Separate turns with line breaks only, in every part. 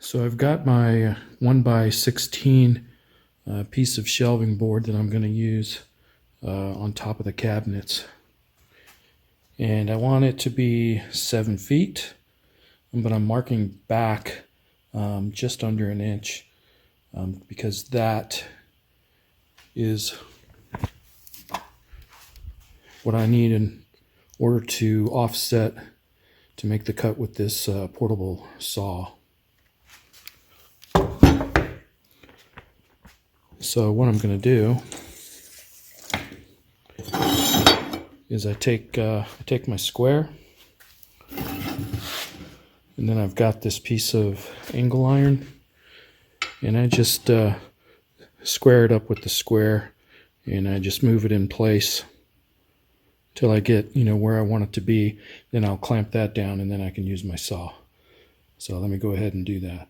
So I've got my 1x16 piece of shelving board that I'm going to use on top of the cabinets. And I want it to be 7 feet, but I'm marking back just under an inch because that is what I need in order to offset to make the cut with this portable saw. So what I'm going to do is I take my square, and then I've got this piece of angle iron, and I just square it up with the square, and I just move it in place till I get where I want it to be. Then I'll clamp that down, and then I can use my saw. So let me go ahead and do that.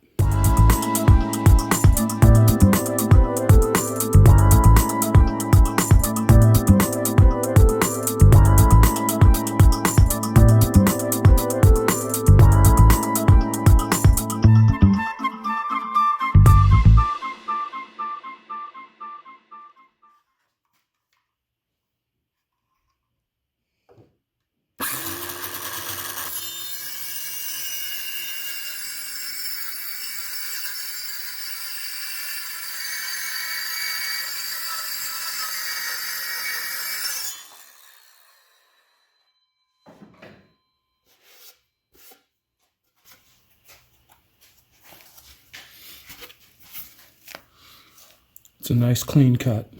It's a nice clean cut.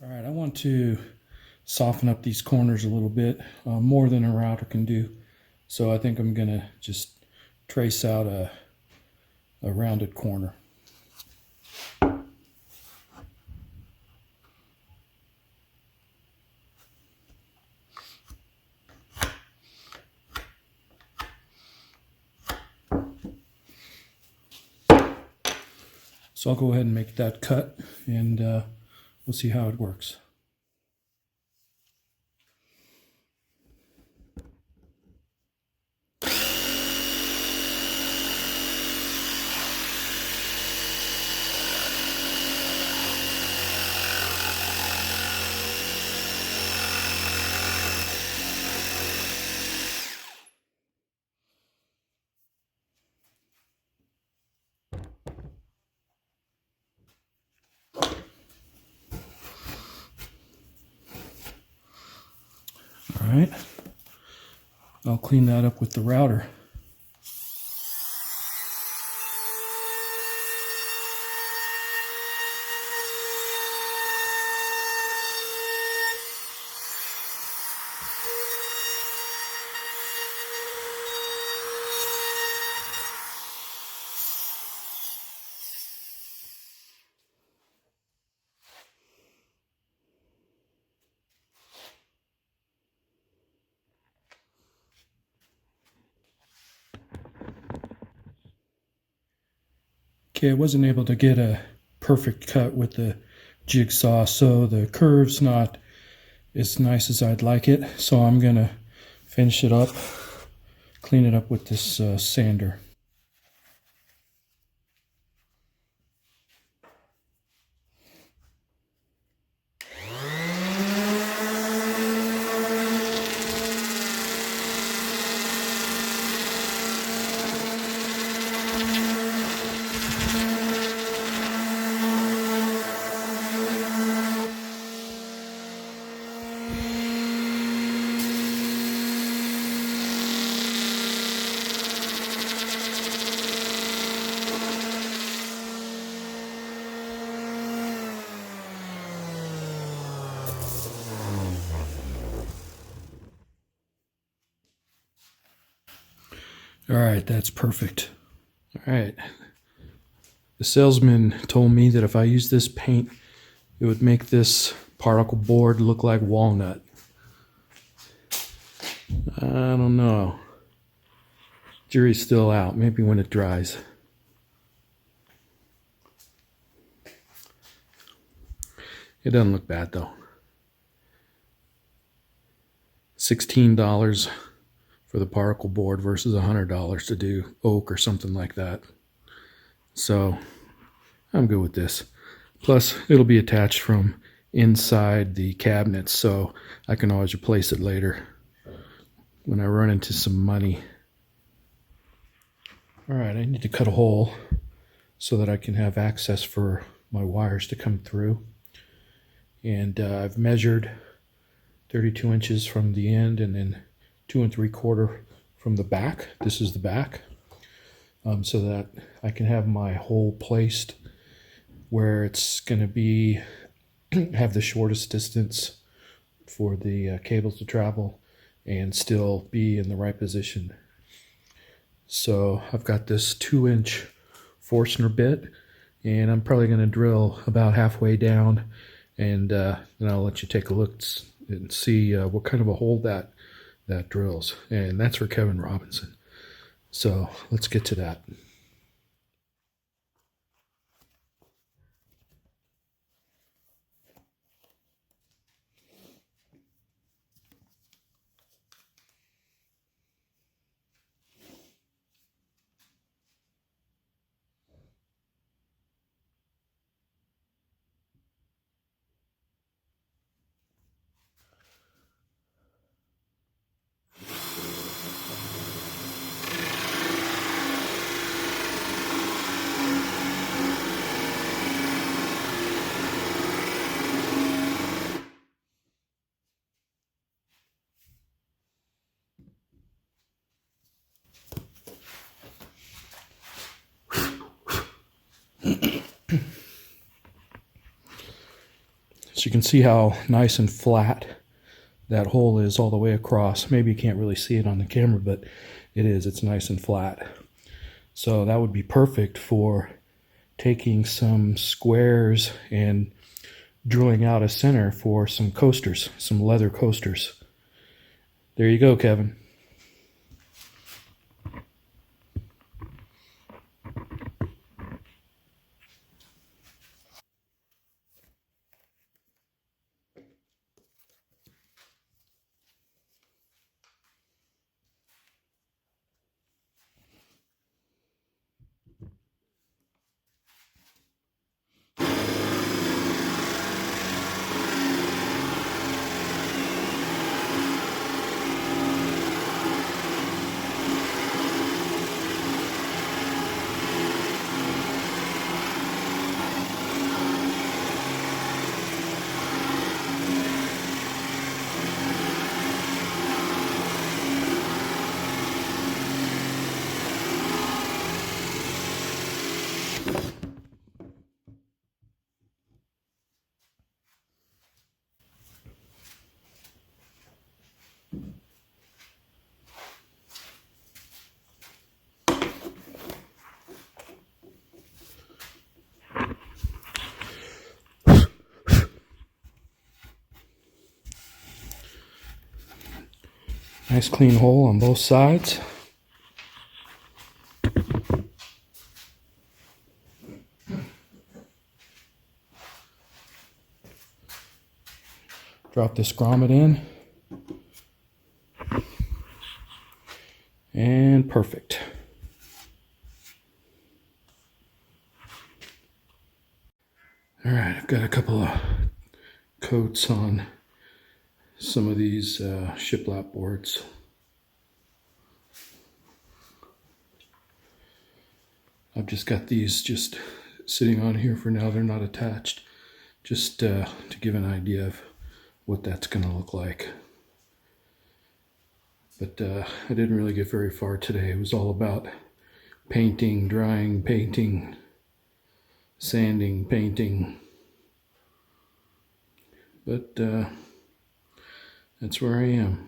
All right, I want to soften up these corners a little bit, more than a router can do. So I think I'm gonna just trace out a rounded corner. So I'll go ahead and make that cut, and we'll see how it works. All right, I'll clean that up with the router. Okay, I wasn't able to get a perfect cut with the jigsaw, so the curve's not as nice as I'd like it. So I'm gonna finish it up, clean it up with this sander. All right, that's perfect. All right. The salesman told me that if I use this paint, it would make this particle board look like walnut. I don't know. Jury's still out. Maybe when it dries. It doesn't look bad though. $16 for the particle board versus $100 to do oak or something like that. So I'm good with this. Plus, it'll be attached from inside the cabinets, so I can always replace it later when I run into some money. All right, I need to cut a hole so that I can have access for my wires to come through. And I've measured 32 inches from the end and then 2 3/4 from the back. This is the back, so that I can have my hole placed where it's going to be have the shortest distance for the cables to travel and still be in the right position. So I've got this 2-inch Forstner bit, and I'm probably going to drill about halfway down, and then I'll let you take a look and see what kind of a hole that drills. And that's for Kevin Robinson. So let's get to that. So you can see how nice and flat that hole is all the way across. Maybe you can't really see it on the camera, but it is. It's nice and flat. So that would be perfect for taking some squares and drilling out a center for some coasters, some leather coasters. There you go, Kevin. Nice clean hole on both sides. Drop this grommet in. And perfect. All right, I've got a couple of coats on some of these shiplap boards. I've just got these just sitting on here for now. They're not attached, just to give an idea of what that's going to look like. But I didn't really get very far today. It was all about painting, drying, painting, sanding, painting. But that's where I am.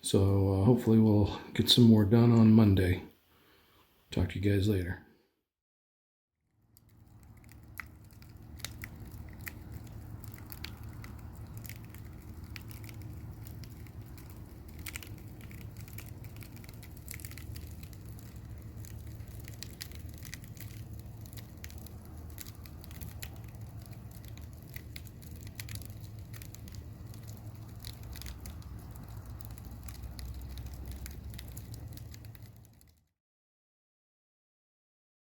So hopefully we'll get some more done on Monday. Talk to you guys later.